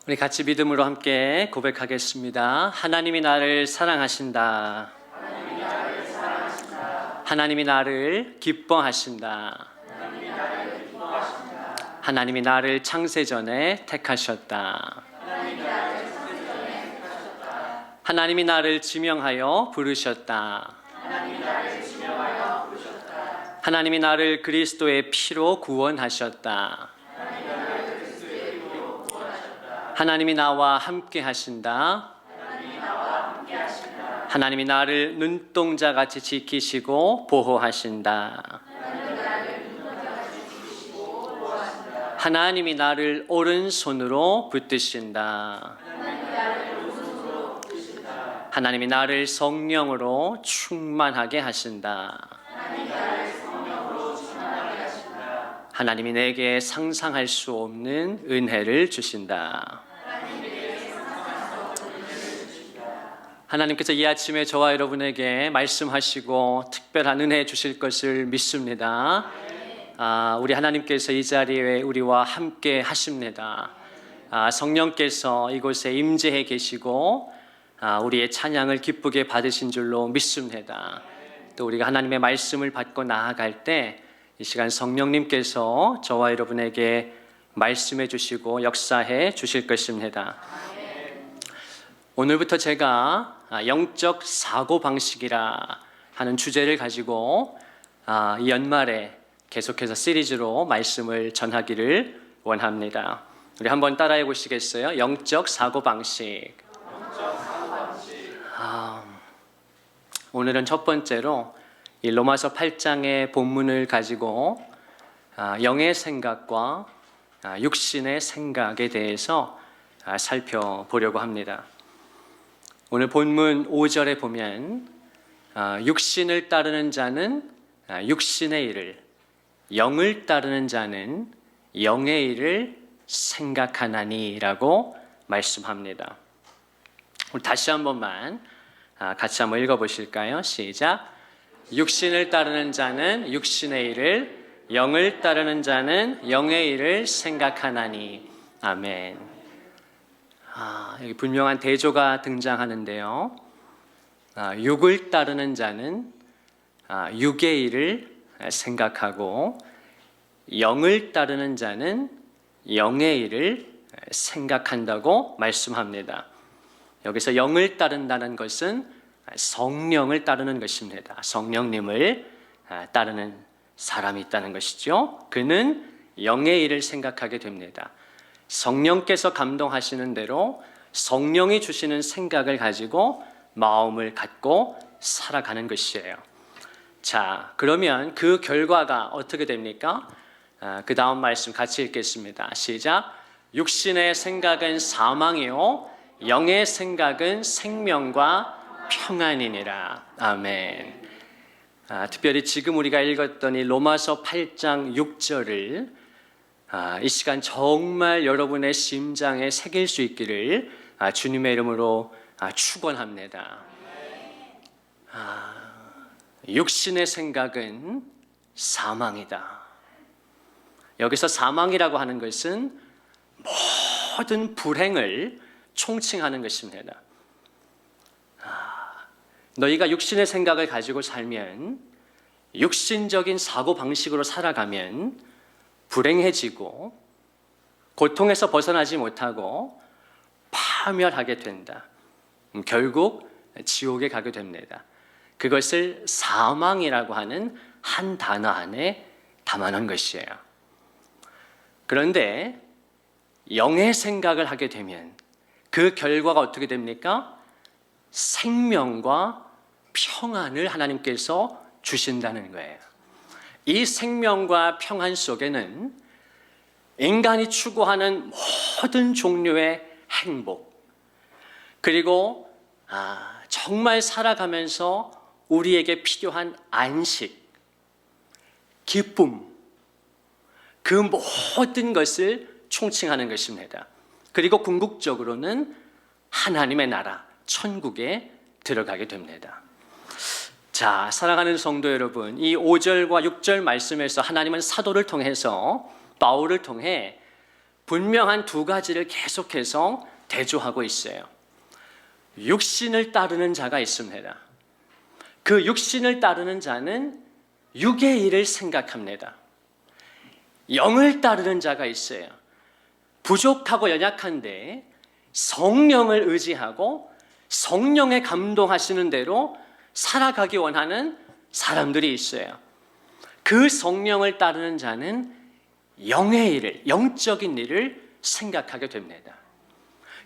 우리 같이 믿음으로 함께 고백하겠습니다. 하나님이 나를 사랑하신다. 하나님이 나를 기뻐하신다. 하나님이 나를 창세전에 택하셨다. 하나님이 나를 지명하여 부르셨다. 하나님이 나를 그리스도의 피로 구원하셨다. 하나님이 나와 함께 하신다. 하나님이 나를 눈동자같이 지키시고 보호하신다. 하나님이 나를 오른손으로 붙드신다. 하나님이 나를 성령으로 충만하게 하신다. 하나님이 내게 상상할 수 없는 은혜를 주신다. 하나님께서 이 아침에 저와 여러분에게 말씀하시고 특별한 은혜 주실 것을 믿습니다. 우리 하나님께서 이 자리에 우리와 함께 하십니다. 성령께서 이곳에 임재해 계시고 우리의 찬양을 기쁘게 받으신 줄로 믿습니다. 또 우리가 하나님의 말씀을 받고 나아갈 때 이 시간 성령님께서 저와 여러분에게 말씀해 주시고 역사해 주실 것입니다. 오늘부터 제가 영적 사고방식이라 하는 주제를 가지고 이 연말에 계속해서 시리즈로 말씀을 전하기를 원합니다. 우리 한번 따라해 보시겠어요? 영적 사고방식. 오늘은 첫 번째로 이 로마서 8장의 본문을 가지고 영의 생각과 육신의 생각에 대해서 살펴보려고 합니다. 오늘 본문 5절에 보면 육신을 따르는 자는 육신의 일을, 영을 따르는 자는 영의 일을 생각하나니라고 말씀합니다. 우리 다시 한 번만 같이 한번 읽어보실까요? 시작. 육신을 따르는 자는 육신의 일을, 영을 따르는 자는 영의 일을 생각하나니. 아멘. 여기 분명한 대조가 등장하는데요. 육을 따르는 자는 육의 일을 생각하고, 영을 따르는 자는 영의 일을 생각한다고 말씀합니다. 여기서 영을 따른다는 것은 성령을 따르는 것입니다. 성령님을 따르는 사람이 있다는 것이죠. 그는 영의 일을 생각하게 됩니다. 성령께서 감동하시는 대로 성령이 주시는 생각을 가지고 마음을 갖고 살아가는 것이에요. 자, 그러면 그 결과가 어떻게 됩니까? 그 다음 말씀 같이 읽겠습니다. 시작. 육신의 생각은 사망이요 영의 생각은 생명과 평안이니라. 아멘. 특별히 지금 우리가 읽었던 이 로마서 8장 6절을 이 시간 정말 여러분의 심장에 새길 수 있기를 주님의 이름으로 축원합니다. 육신의 생각은 사망이다. 여기서 사망이라고 하는 것은 모든 불행을 총칭하는 것입니다. 너희가 육신의 생각을 가지고 살면, 육신적인 사고방식으로 살아가면 불행해지고 고통에서 벗어나지 못하고 파멸하게 된다. 결국 지옥에 가게 됩니다. 그것을 사망이라고 하는 한 단어 안에 담아놓은 것이에요. 그런데 영의 생각을 하게 되면 그 결과가 어떻게 됩니까? 생명과 평안을 하나님께서 주신다는 거예요. 이 생명과 평안 속에는 인간이 추구하는 모든 종류의 행복, 그리고 정말 살아가면서 우리에게 필요한 안식, 기쁨, 그 모든 것을 총칭하는 것입니다. 그리고 궁극적으로는 하나님의 나라, 천국에 들어가게 됩니다. 자, 사랑하는 성도 여러분, 이 5절과 6절 말씀에서 하나님은 사도를 통해서, 바울을 통해 분명한 두 가지를 계속해서 대조하고 있어요. 육신을 따르는 자가 있습니다. 그 육신을 따르는 자는 육의 일을 생각합니다. 영을 따르는 자가 있어요. 부족하고 연약한데 성령을 의지하고 성령의 감동하시는 대로 살아가기 원하는 사람들이 있어요. 그 성령을 따르는 자는 영의 일을, 영적인 일을 생각하게 됩니다.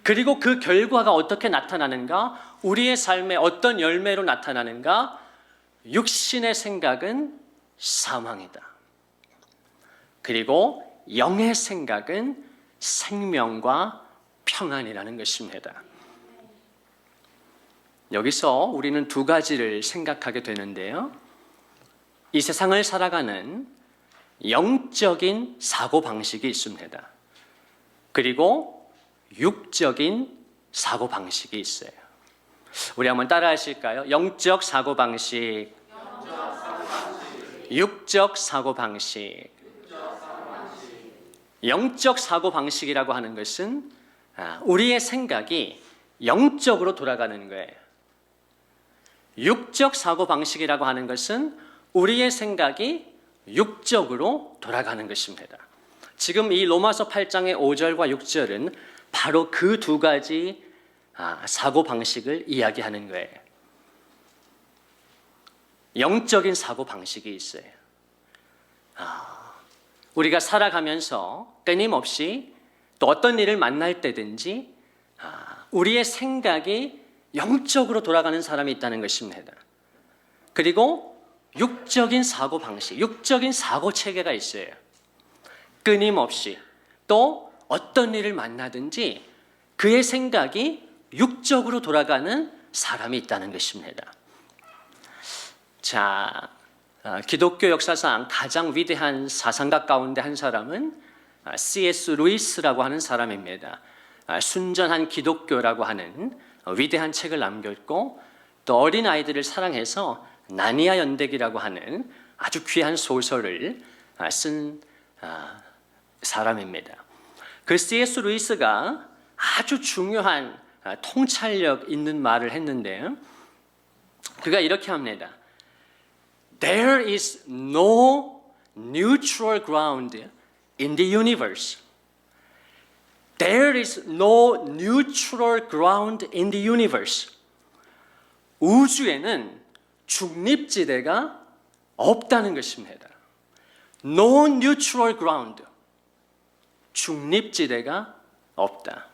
그리고 그 결과가 어떻게 나타나는가? 우리의 삶에 어떤 열매로 나타나는가? 육신의 생각은 사망이다. 그리고 영의 생각은 생명과 평안이라는 것입니다. 여기서 우리는 두 가지를 생각하게 되는데요. 이 세상을 살아가는 영적인 사고방식이 있습니다. 그리고 육적인 사고방식이 있어요. 우리 한번 따라 하실까요? 영적 사고방식, 육적 사고방식. 영적 사고방식이라고 하는 것은 우리의 생각이 영적으로 돌아가는 거예요. 육적 사고방식이라고 하는 것은 우리의 생각이 육적으로 돌아가는 것입니다. 지금 이 로마서 8장의 5절과 6절은 바로 그 두 가지 사고방식을 이야기하는 거예요. 영적인 사고방식이 있어요. 우리가 살아가면서 끊임없이 또 어떤 일을 만날 때든지 우리의 생각이 영적으로 돌아가는 사람이 있다는 것입니다. 그리고 육적인 사고방식, 육적인 사고체계가 있어요. 끊임없이 또 어떤 일을 만나든지 그의 생각이 육적으로 돌아가는 사람이 있다는 것입니다. 자, 기독교 역사상 가장 위대한 사상가 가운데 한 사람은 C.S. 루이스라고 하는 사람입니다. 순전한 기독교라고 하는 위대한 책을 남겼고 또 어린아이들을 사랑해서 나니아 연대기라고 하는 아주 귀한 소설을 쓴 사람입니다. 그 C.S. 루이스가 아주 중요한 통찰력 있는 말을 했는데 그가 이렇게 합니다. There is no neutral ground in the universe. There is no neutral ground in the universe. 우주에는 중립지대가 없다는 것입니다. No neutral ground. 중립지대가 없다.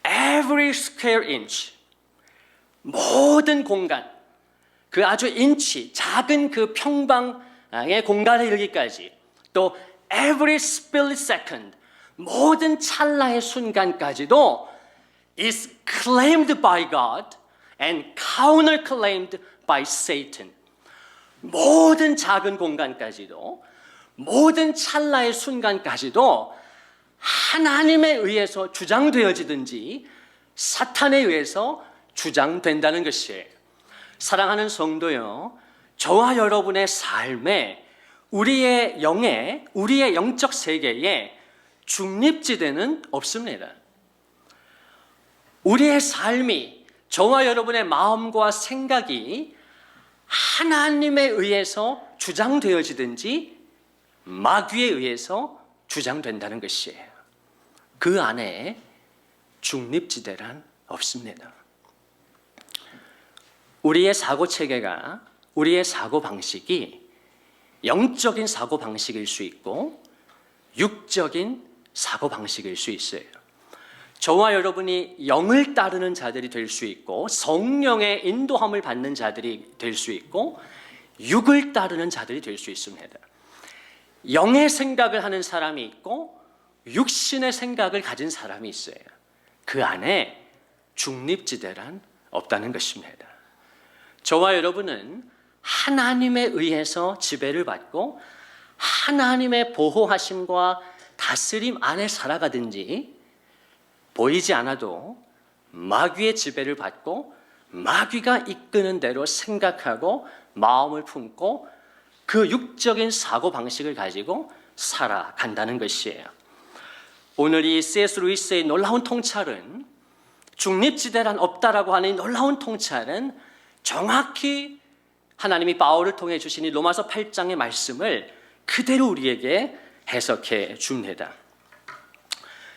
Every square inch. 모든 공간. 그 아주 인치, 작은 그 평방의 공간에 이르기까지 또 every split second, 모든 찰나의 순간까지도 is claimed by God and counterclaimed by Satan. 모든 작은 공간까지도 모든 찰나의 순간까지도 하나님에 의해서 주장되어지든지 사탄에 의해서 주장된다는 것이에요. 사랑하는 성도요, 저와 여러분의 삶에 우리의 영에, 우리의 영적 세계에 중립지대는 없습니다. 우리의 삶이, 저와 여러분의 마음과 생각이 하나님에 의해서 주장되어지든지 마귀에 의해서 주장된다는 것이에요. 그 안에 중립지대란 없습니다. 우리의 사고체계가, 우리의 사고방식이 영적인 사고방식일 수 있고 육적인 사고방식일 수 있어요. 저와 여러분이 영을 따르는 자들이 될 수 있고 성령의 인도함을 받는 자들이 될 수 있고 육을 따르는 자들이 될 수 있습니다. 영의 생각을 하는 사람이 있고 육신의 생각을 가진 사람이 있어요. 그 안에 중립지대란 없다는 것입니다. 저와 여러분은 하나님에 의해서 지배를 받고 하나님의 보호하심과 다스림 안에 살아가든지 보이지 않아도 마귀의 지배를 받고 마귀가 이끄는 대로 생각하고 마음을 품고 그 육적인 사고방식을 가지고 살아간다는 것이에요. 오늘 이 C.S. 루이스의 놀라운 통찰은, 중립지대란 없다라고 하는 이 놀라운 통찰은 정확히 하나님이 바울을 통해 주신 이 로마서 8장의 말씀을 그대로 우리에게 해석해 줍니다.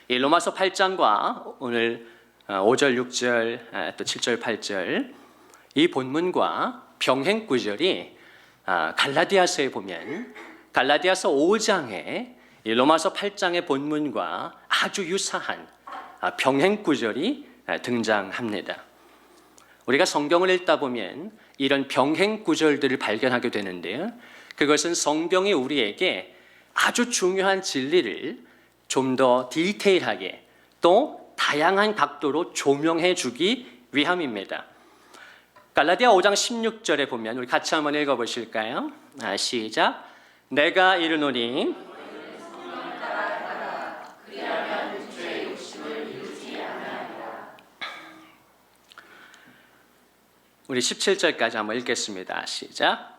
이 로마서 8장과 오늘 5절, 6절, 또 7절, 8절 이 본문과 병행 구절이 갈라디아서에 보면 갈라디아서 5장에 이 로마서 8장의 본문과 아주 유사한 병행 구절이 등장합니다. 우리가 성경을 읽다 보면 이런 병행 구절들을 발견하게 되는데요. 그것은 성경이 우리에게 아주 중요한 진리를 좀 더 디테일하게 또 다양한 각도로 조명해 주기 위함입니다. 갈라디아 5장 16절에 보면 우리 같이 한번 읽어보실까요? 시작. 내가 이르노니 우리 17절까지 한번 읽겠습니다. 시작.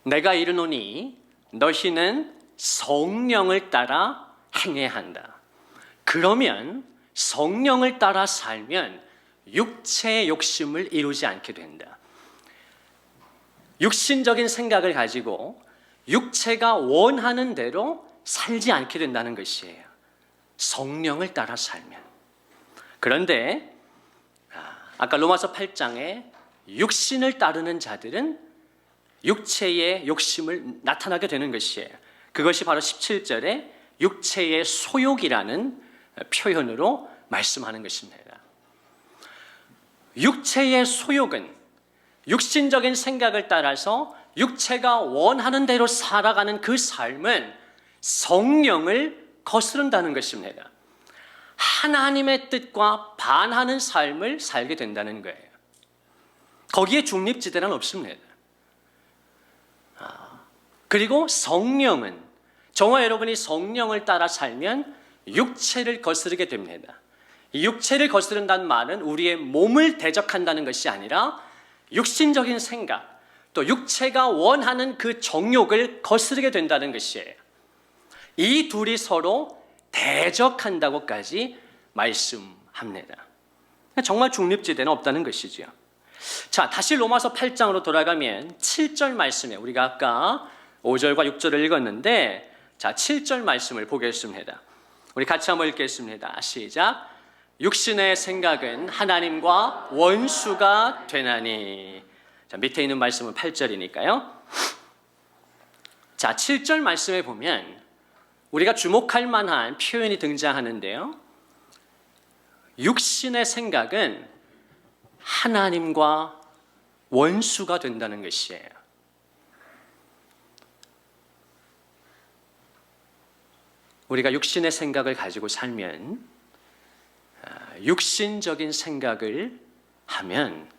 내가 이르노니 너희는 성령을 따라 행해야 한다. 그러면 성령을 따라 살면 육체의 욕심을 이루지 않게 된다. 육신적인 생각을 가지고 육체가 원하는 대로 살지 않게 된다는 것이에요. 성령을 따라 살면. 그런데 아까 로마서 8장에 육신을 따르는 자들은 육체의 욕심을 나타나게 되는 것이에요. 그것이 바로 17절에 육체의 소욕이라는 표현으로 말씀하는 것입니다. 육체의 소욕은 육신적인 생각을 따라서 육체가 원하는 대로 살아가는 그 삶은 성령을 거스른다는 것입니다. 하나님의 뜻과 반하는 삶을 살게 된다는 거예요. 거기에 중립지대는 없습니다. 그리고 성령은, 저와 여러분이 성령을 따라 살면 육체를 거스르게 됩니다. 이 육체를 거스른다는 말은 우리의 몸을 대적한다는 것이 아니라 육신적인 생각, 또 육체가 원하는 그 정욕을 거스르게 된다는 것이에요. 이 둘이 서로 대적한다고까지 말씀합니다. 정말 중립지대는 없다는 것이죠. 자, 다시 로마서 8장으로 돌아가면 7절 말씀에 우리가 아까 5절과 6절을 읽었는데, 자, 7절 말씀을 보겠습니다. 우리 같이 한번 읽겠습니다. 시작. 육신의 생각은 하나님과 원수가 되나니. 자, 밑에 있는 말씀은 8절이니까요. 자, 7절 말씀에 보면 우리가 주목할 만한 표현이 등장하는데요. 육신의 생각은 하나님과 원수가 된다는 것이에요. 우리가 육신의 생각을 가지고 살면, 육신적인 생각을 하면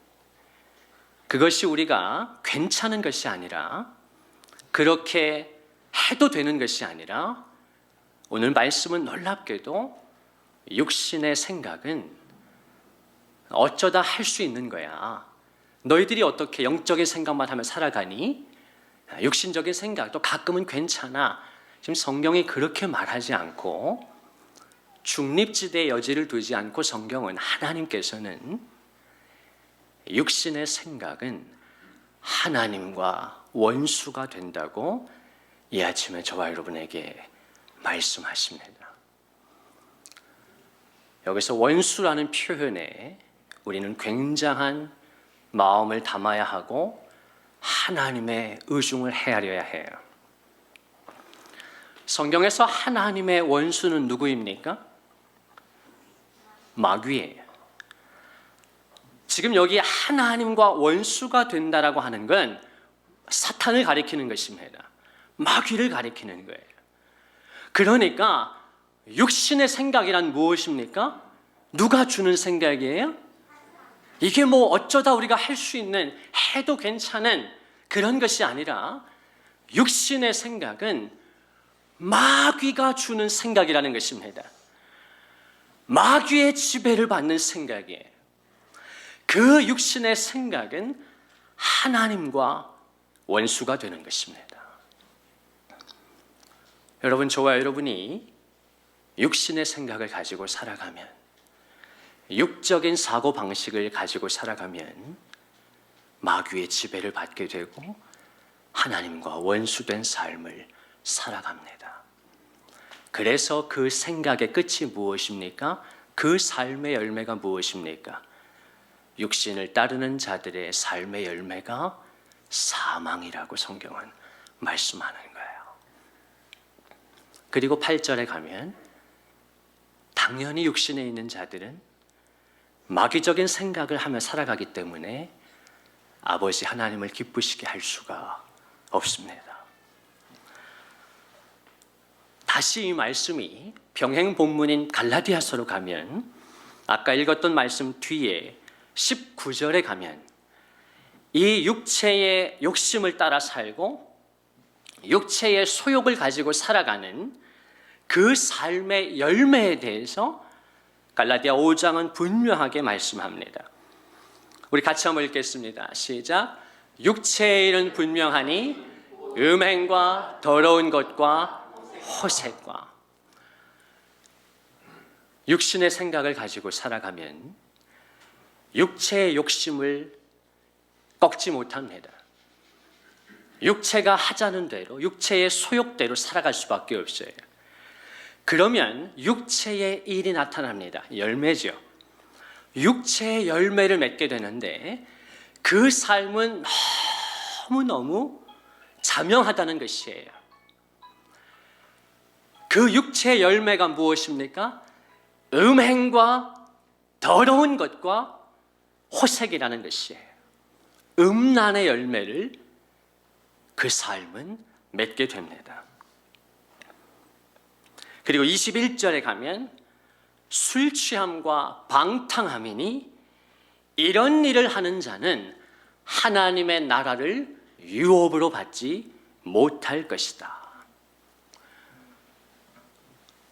그것이 우리가 괜찮은 것이 아니라, 그렇게 해도 되는 것이 아니라, 오늘 말씀은 놀랍게도 육신의 생각은 어쩌다 할 수 있는 거야. 너희들이 어떻게 영적인 생각만 하며 살아가니? 육신적인 생각도 가끔은 괜찮아. 지금 성경이 그렇게 말하지 않고, 중립지대의 여지를 두지 않고 성경은, 하나님께서는 육신의 생각은 하나님과 원수가 된다고 이 아침에 저와 여러분에게 말씀하십니다. 여기서 원수라는 표현에 우리는 굉장한 마음을 담아야 하고 하나님의 의중을 헤아려야 해요. 성경에서 하나님의 원수는 누구입니까? 마귀예요. 지금 여기 하나님과 원수가 된다라고 하는 건 사탄을 가리키는 것입니다. 마귀를 가리키는 거예요. 그러니까 육신의 생각이란 무엇입니까? 누가 주는 생각이에요? 이게 뭐 어쩌다 우리가 할 수 있는, 해도 괜찮은 그런 것이 아니라, 육신의 생각은 마귀가 주는 생각이라는 것입니다. 마귀의 지배를 받는 생각이에요. 그 육신의 생각은 하나님과 원수가 되는 것입니다. 여러분, 저와 여러분이 육신의 생각을 가지고 살아가면, 육적인 사고방식을 가지고 살아가면 마귀의 지배를 받게 되고 하나님과 원수된 삶을 살아갑니다. 그래서 그 생각의 끝이 무엇입니까? 그 삶의 열매가 무엇입니까? 육신을 따르는 자들의 삶의 열매가 사망이라고 성경은 말씀하는 거예요. 그리고 8절에 가면 당연히 육신에 있는 자들은 마귀적인 생각을 하며 살아가기 때문에 아버지 하나님을 기쁘시게 할 수가 없습니다. 다시 이 말씀이 병행 본문인 갈라디아서로 가면 아까 읽었던 말씀 뒤에 19절에 가면 이 육체의 욕심을 따라 살고 육체의 소욕을 가지고 살아가는 그 삶의 열매에 대해서 갈라디아 5장은 분명하게 말씀합니다. 우리 같이 한번 읽겠습니다. 시작. 육체의 일은 분명하니 음행과 더러운 것과 호색과. 육신의 생각을 가지고 살아가면 육체의 욕심을 꺾지 못합니다. 육체가 하자는 대로, 육체의 소욕대로 살아갈 수밖에 없어요. 그러면 육체의 일이 나타납니다. 열매죠. 육체의 열매를 맺게 되는데 그 삶은 너무너무 자명하다는 것이에요. 그 육체의 열매가 무엇입니까? 음행과 더러운 것과 호색이라는 것이에요. 음란의 열매를 그 삶은 맺게 됩니다. 그리고 21절에 가면 술 취함과 방탕함이니 이런 일을 하는 자는 하나님의 나라를 유업으로 받지 못할 것이다.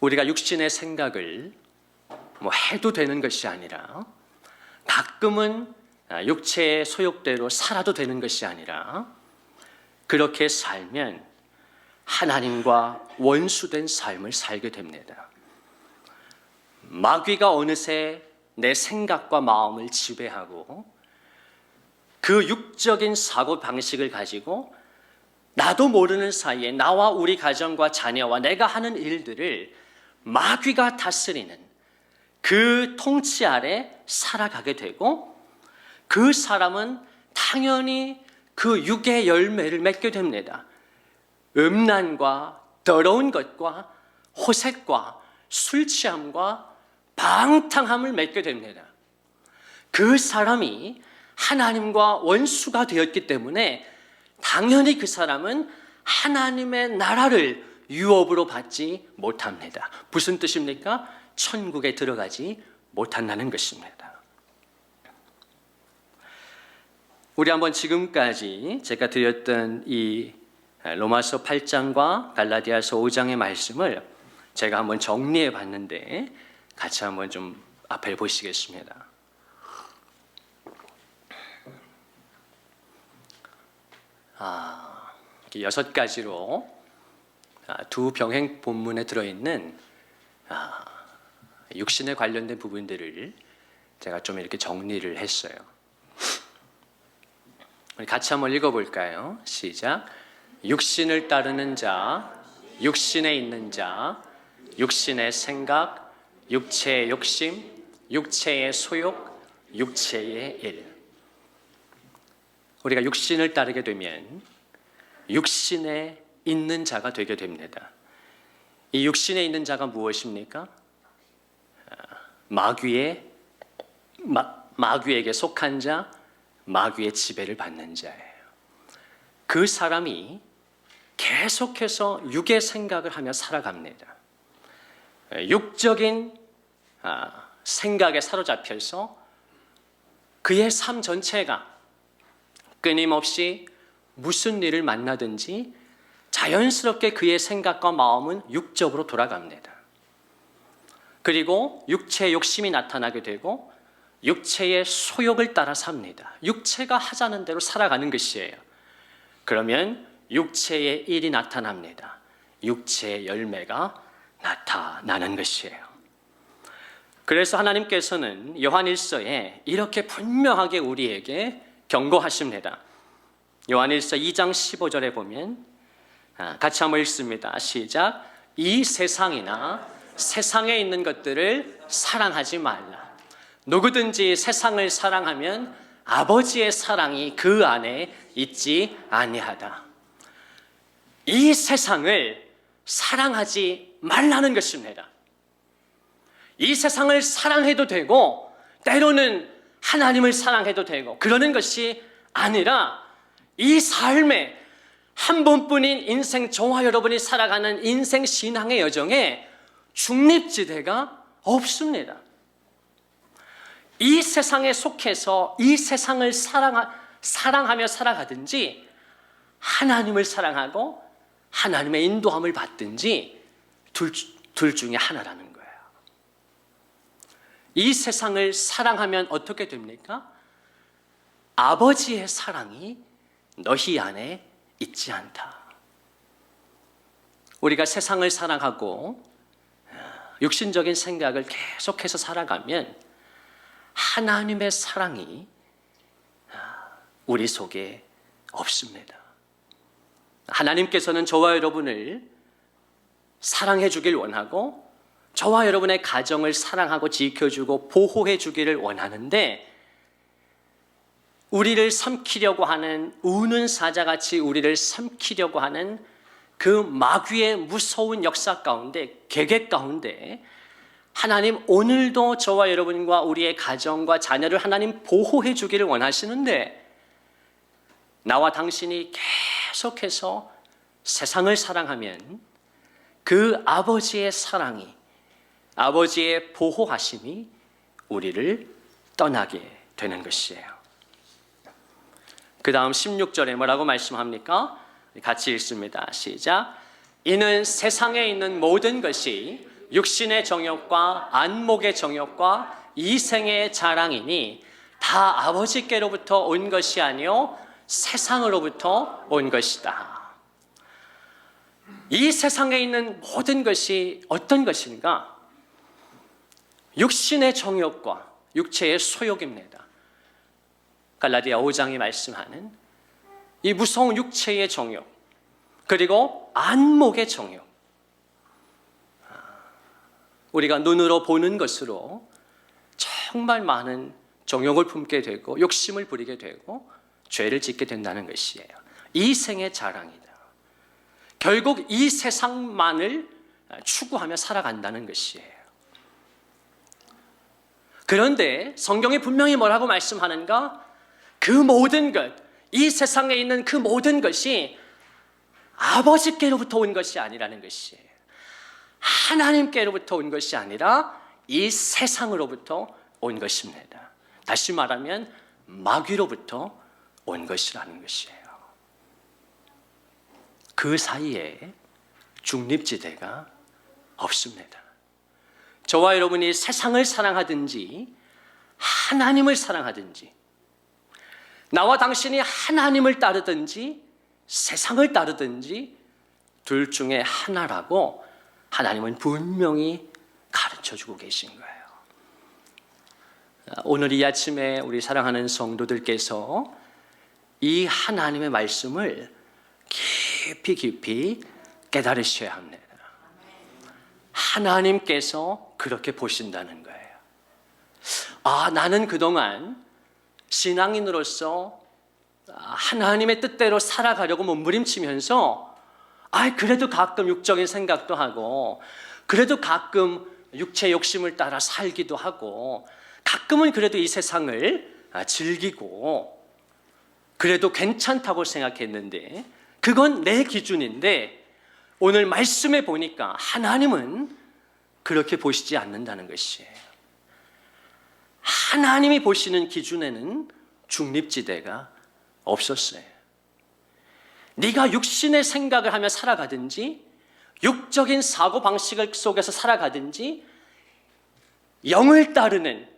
우리가 육신의 생각을 해도 되는 것이 아니라 가끔은 육체의 소욕대로 살아도 되는 것이 아니라 그렇게 살면 하나님과 원수된 삶을 살게 됩니다. 마귀가 어느새 내 생각과 마음을 지배하고 그 육적인 사고 방식을 가지고 나도 모르는 사이에 나와 우리 가정과 자녀와 내가 하는 일들을 마귀가 다스리는 그 통치 아래 살아가게 되고 그 사람은 당연히 그 육의 열매를 맺게 됩니다. 음란과 더러운 것과 호색과 술 취함과 방탕함을 맺게 됩니다. 그 사람이 하나님과 원수가 되었기 때문에 당연히 그 사람은 하나님의 나라를 유업으로 받지 못합니다. 무슨 뜻입니까? 천국에 들어가지 못한다는 것입니다. 우리 한번 지금까지 제가 드렸던 이 로마서 8장과 갈라디아서 5장의 말씀을 제가 한번 정리해 봤는데 같이 한번 좀 앞에 보시겠습니다. 이렇게 6가지로 두 병행 본문에 들어있는 육신에 관련된 부분들을 제가 좀 이렇게 정리를 했어요. 우리 같이 한번 읽어볼까요? 시작. 육신을 따르는 자, 육신에 있는 자, 육신의 생각, 육체의 욕심, 육체의 소욕, 육체의 일. 우리가 육신을 따르게 되면 육신에 있는 자가 되게 됩니다. 이 육신에 있는 자가 무엇입니까? 마귀에게 속한 자, 마귀의 지배를 받는 자예요. 그 사람이 계속해서 육의 생각을 하며 살아갑니다. 육적인 생각에 사로잡혀서 그의 삶 전체가 끊임없이 무슨 일을 만나든지 자연스럽게 그의 생각과 마음은 육적으로 돌아갑니다. 그리고 육체의 욕심이 나타나게 되고 육체의 소욕을 따라 삽니다. 육체가 하자는 대로 살아가는 것이에요. 그러면 육체의 일이 나타납니다. 육체의 열매가 나타나는 것이에요. 그래서 하나님께서는 요한일서에 이렇게 분명하게 우리에게 경고하십니다. 요한일서 2장 15절에 보면 같이 한번 읽습니다. 시작. 이 세상이나 세상에 있는 것들을 사랑하지 말라. 누구든지 세상을 사랑하면 아버지의 사랑이 그 안에 있지 아니하다. 이 세상을 사랑하지 말라는 것입니다. 이 세상을 사랑해도 되고 때로는 하나님을 사랑해도 되고 그러는 것이 아니라 이 삶에 한 번뿐인 인생, 저와 여러분이 살아가는 인생 신앙의 여정에 중립지대가 없습니다. 이 세상에 속해서 이 세상을 사랑하며 살아가든지 하나님을 사랑하고 하나님의 인도함을 받든지 둘 중에 하나라는 거예요. 이 세상을 사랑하면 어떻게 됩니까? 아버지의 사랑이 너희 안에 있지 않다. 우리가 세상을 사랑하고 육신적인 생각을 계속해서 살아가면 하나님의 사랑이 우리 속에 없습니다. 하나님께서는 저와 여러분을 사랑해 주길 원하고 저와 여러분의 가정을 사랑하고 지켜주고 보호해 주기를 원하는데 우리를 삼키려고 하는 우는 사자같이 우리를 삼키려고 하는 그 마귀의 무서운 역사 가운데, 계획 가운데 하나님 오늘도 저와 여러분과 우리의 가정과 자녀를 하나님 보호해 주기를 원하시는데 나와 당신이 계속해서 세상을 사랑하면 그 아버지의 사랑이, 아버지의 보호하심이 우리를 떠나게 되는 것이에요. 그 다음 16절에 뭐라고 말씀합니까? 같이 읽습니다. 시작. 이는 세상에 있는 모든 것이 육신의 정욕과 안목의 정욕과 이생의 자랑이니 다 아버지께로부터 온 것이 아니요 세상으로부터 온 것이다. 이 세상에 있는 모든 것이 어떤 것인가? 육신의 정욕과 육체의 소욕입니다. 갈라디아 5장이 말씀하는 이 무서운 육체의 정욕, 그리고 안목의 정욕. 우리가 눈으로 보는 것으로 정말 많은 정욕을 품게 되고 욕심을 부리게 되고 죄를 짓게 된다는 것이에요. 이생의 자랑이다. 결국 이 세상만을 추구하며 살아간다는 것이에요. 그런데 성경이 분명히 뭐라고 말씀하는가? 그 모든 것, 이 세상에 있는 그 모든 것이 아버지께로부터 온 것이 아니라는 것이에요. 하나님께로부터 온 것이 아니라 이 세상으로부터 온 것입니다. 다시 말하면 마귀로부터 온 것이라는 것이에요. 그 사이에 중립지대가 없습니다. 저와 여러분이 세상을 사랑하든지 하나님을 사랑하든지 나와 당신이 하나님을 따르든지 세상을 따르든지 둘 중에 하나라고 하나님은 분명히 가르쳐주고 계신 거예요. 오늘 이 아침에 우리 사랑하는 성도들께서 이 하나님의 말씀을 깊이 깨달으셔야 합니다. 하나님께서 그렇게 보신다는 거예요. 나는 그동안 신앙인으로서 하나님의 뜻대로 살아가려고 몸부림치면서 그래도 가끔 육적인 생각도 하고 그래도 가끔 육체 욕심을 따라 살기도 하고 가끔은 그래도 이 세상을 즐기고 그래도 괜찮다고 생각했는데 그건 내 기준인데 오늘 말씀에 보니까 하나님은 그렇게 보시지 않는다는 것이에요. 하나님이 보시는 기준에는 중립지대가 없었어요. 네가 육신의 생각을 하며 살아가든지 육적인 사고방식 속에서 살아가든지 영을 따르는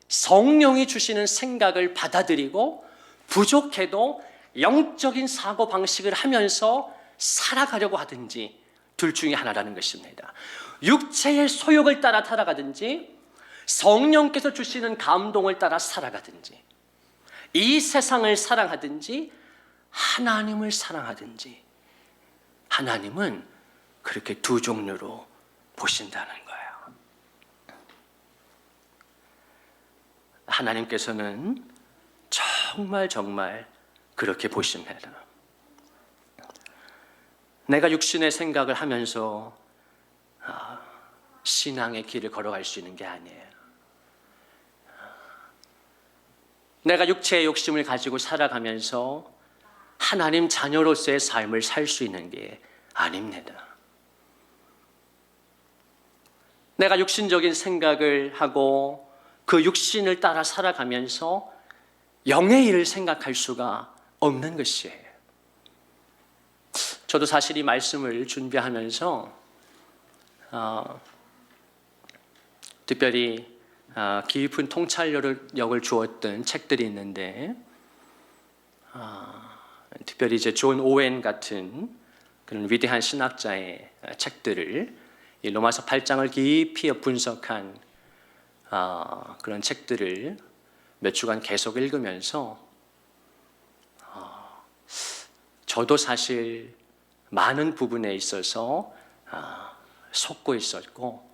성령이 주시는 생각을 받아들이고 부족해도 영적인 사고방식을 하면서 살아가려고 하든지 둘 중에 하나라는 것입니다. 육체의 소욕을 따라 살아가든지 성령께서 주시는 감동을 따라 살아가든지 이 세상을 사랑하든지 하나님을 사랑하든지 하나님은 그렇게 두 종류로 보신다는 거예요. 하나님께서는 정말 그렇게 보십니다. 내가 육신의 생각을 하면서 신앙의 길을 걸어갈 수 있는 게 아니에요. 내가 육체의 욕심을 가지고 살아가면서 하나님 자녀로서의 삶을 살 수 있는 게 아닙니다. 내가 육신적인 생각을 하고 그 육신을 따라 살아가면서 영의 일을 생각할 수가 없는 것이에요. 저도 사실 이 말씀을 준비하면서 특별히 깊은 통찰력을 주었던 책들이 있는데 특별히 이제 존 오웬 같은 그런 위대한 신학자의 책들을 이 로마서 8장을 깊이 분석한 그런 책들을 몇 주간 계속 읽으면서 저도 사실 많은 부분에 있어서 속고 있었고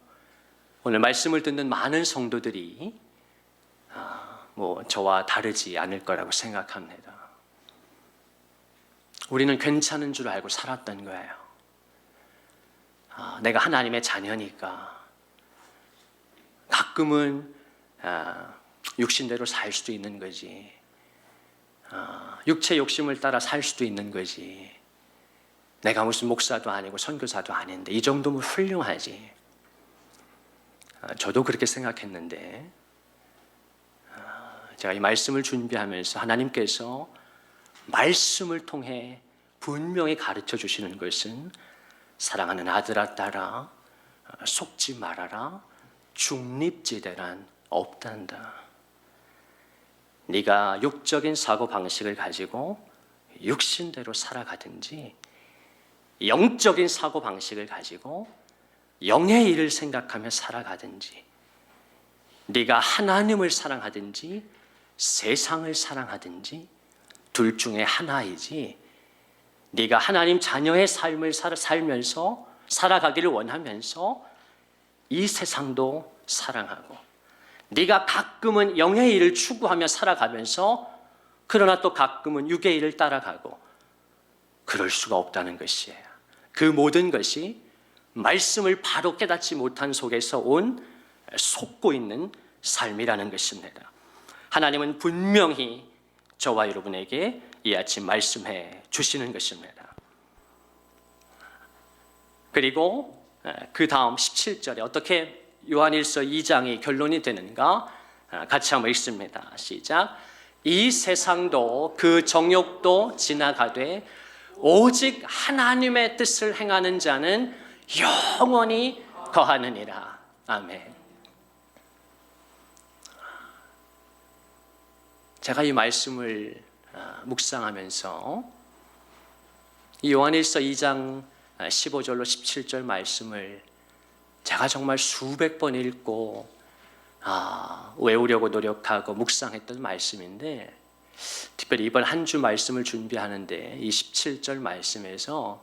오늘 말씀을 듣는 많은 성도들이 저와 다르지 않을 거라고 생각합니다. 우리는 괜찮은 줄 알고 살았던 거예요. 내가 하나님의 자녀니까 가끔은 육신대로 살 수도 있는 거지. 육체 욕심을 따라 살 수도 있는 거지. 내가 무슨 목사도 아니고 선교사도 아닌데 이 정도면 훌륭하지. 저도 그렇게 생각했는데 제가 이 말씀을 준비하면서 하나님께서 말씀을 통해 분명히 가르쳐 주시는 것은 사랑하는 아들아 딸아 속지 말아라. 중립지대란 없단다. 네가 육적인 사고방식을 가지고 육신대로 살아가든지 영적인 사고방식을 가지고 영의 일을 생각하며 살아가든지 네가 하나님을 사랑하든지 세상을 사랑하든지 둘 중에 하나이지 네가 하나님 자녀의 삶을 살면서 살아가기를 원하면서 이 세상도 사랑하고 네가 가끔은 영의 일을 추구하며 살아가면서 그러나 또 가끔은 육의 일을 따라가고 그럴 수가 없다는 것이에요. 그 모든 것이 말씀을 바로 깨닫지 못한 속에서 온 속고 있는 삶이라는 것입니다. 하나님은 분명히 저와 여러분에게 이 아침 말씀해 주시는 것입니다. 그리고 그 다음 17절에 어떻게 요한일서 2장이 결론이 되는가 같이 한번 읽습니다. 시작. 이 세상도 그 정욕도 지나가되 오직 하나님의 뜻을 행하는 자는 영원히 거하느니라. 아멘. 제가 이 말씀을 묵상하면서 이 요한일서 2장 15절로 17절 말씀을 제가 정말 수백 번 읽고 외우려고 노력하고 묵상했던 말씀인데 특별히 이번 한 주 말씀을 준비하는데 이 17절 말씀에서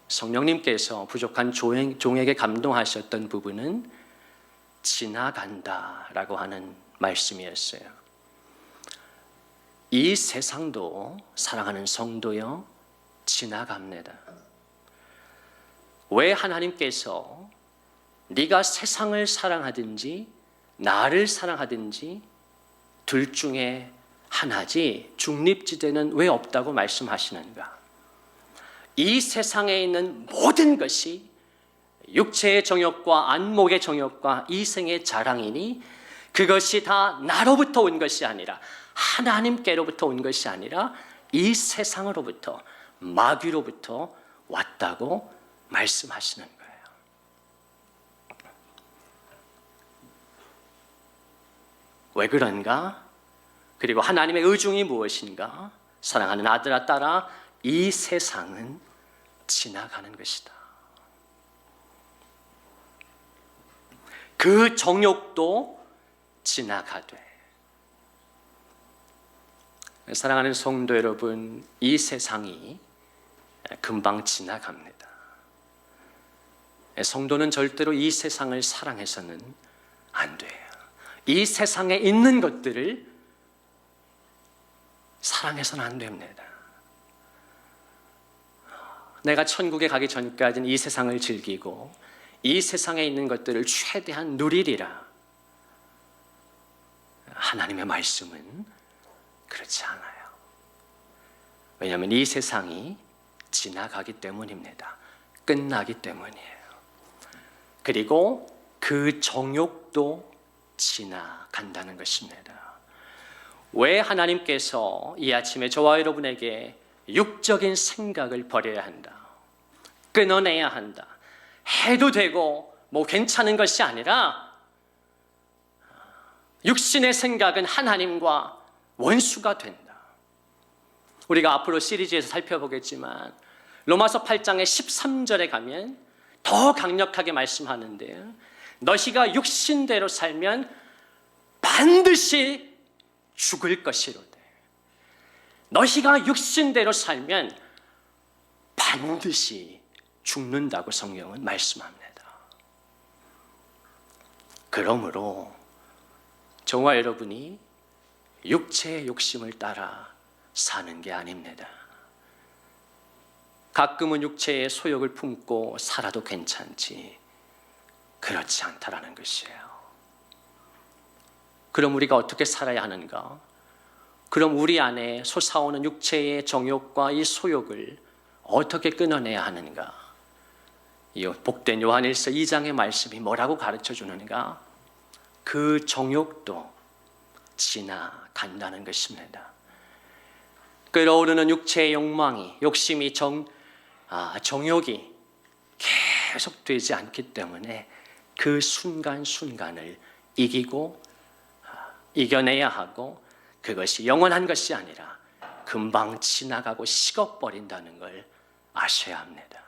성령님께서 부족한 종에게 감동하셨던 부분은 지나간다라고 하는 말씀이었어요. 이 세상도 사랑하는 성도여 지나갑니다. 왜 하나님께서 네가 세상을 사랑하든지 나를 사랑하든지 둘 중에 하나지 중립지대는 왜 없다고 말씀하시는가? 이 세상에 있는 모든 것이 육체의 정욕과 안목의 정욕과 이생의 자랑이니 그것이 다 나로부터 온 것이 아니라 하나님께로부터 온 것이 아니라 이 세상으로부터 마귀로부터 왔다고 말씀하시는 거예요. 왜 그런가? 그리고 하나님의 의중이 무엇인가? 사랑하는 아들아 딸아, 이 세상은 지나가는 것이다. 그 정욕도 지나가되. 사랑하는 성도 여러분, 이 세상이 금방 지나갑니다. 성도는 절대로 이 세상을 사랑해서는 안 돼요. 이 세상에 있는 것들을 사랑해서는 안 됩니다. 내가 천국에 가기 전까지는 이 세상을 즐기고 이 세상에 있는 것들을 최대한 누리리라. 하나님의 말씀은 그렇지 않아요. 왜냐하면 이 세상이 지나가기 때문입니다. 끝나기 때문이에요. 그리고 그 정욕도 지나간다는 것입니다. 왜 하나님께서 이 아침에 저와 여러분에게 육적인 생각을 버려야 한다, 끊어내야 한다, 해도 되고 뭐 괜찮은 것이 아니라 육신의 생각은 하나님과 원수가 된다. 우리가 앞으로 시리즈에서 살펴보겠지만 로마서 8장의 13절에 가면 더 강력하게 말씀하는데요, 너희가 육신대로 살면 반드시 죽을 것이로되 너희가 육신대로 살면 반드시 죽는다고 성경은 말씀합니다. 그러므로 저와 여러분이 육체의 욕심을 따라 사는 게 아닙니다. 가끔은 육체의 소욕을 품고 살아도 괜찮지, 그렇지 않다라는 것이에요. 그럼 우리가 어떻게 살아야 하는가? 그럼 우리 안에 솟아오는 육체의 정욕과 이 소욕을 어떻게 끊어내야 하는가? 이 복된 요한일서 2장의 말씀이 뭐라고 가르쳐 주는가? 그 정욕도 지나간다는 것입니다. 끓어오르는 육체의 욕망이, 욕심이 정욕이 계속되지 않기 때문에 그 순간순간을 이겨내야 하고, 그것이 영원한 것이 아니라 금방 지나가고 식어버린다는 걸 아셔야 합니다.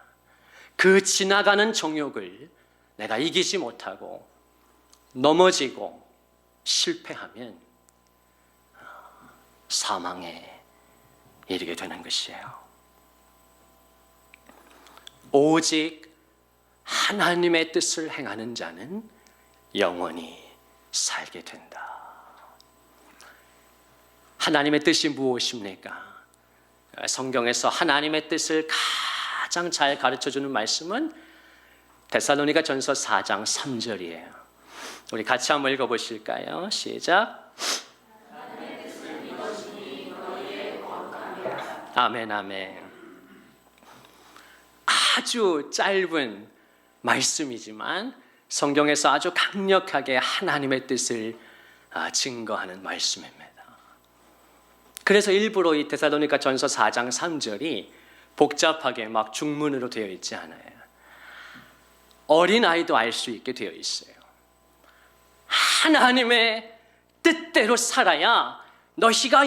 그 지나가는 정욕을 내가 이기지 못하고 넘어지고 실패하면 사망에 이르게 되는 것이에요. 오직 하나님의 뜻을 행하는 자는 영원히 살게 된다. 하나님의 뜻이 무엇입니까? 성경에서 하나님의 뜻을 가장 잘 가르쳐주는 말씀은 데살로니가 전서 4장 3절이에요. 우리 같이 한번 읽어보실까요? 시작. 아멘, 아멘. 아주 짧은 말씀이지만 성경에서 아주 강력하게 하나님의 뜻을 증거하는 말씀입니다. 그래서 일부러 이 데살로니가 전서 4장 3절이 복잡하게 막 중문으로 되어 있지 않아요. 어린아이도 알 수 있게 되어 있어요. 하나님의 뜻대로 살아야 너희가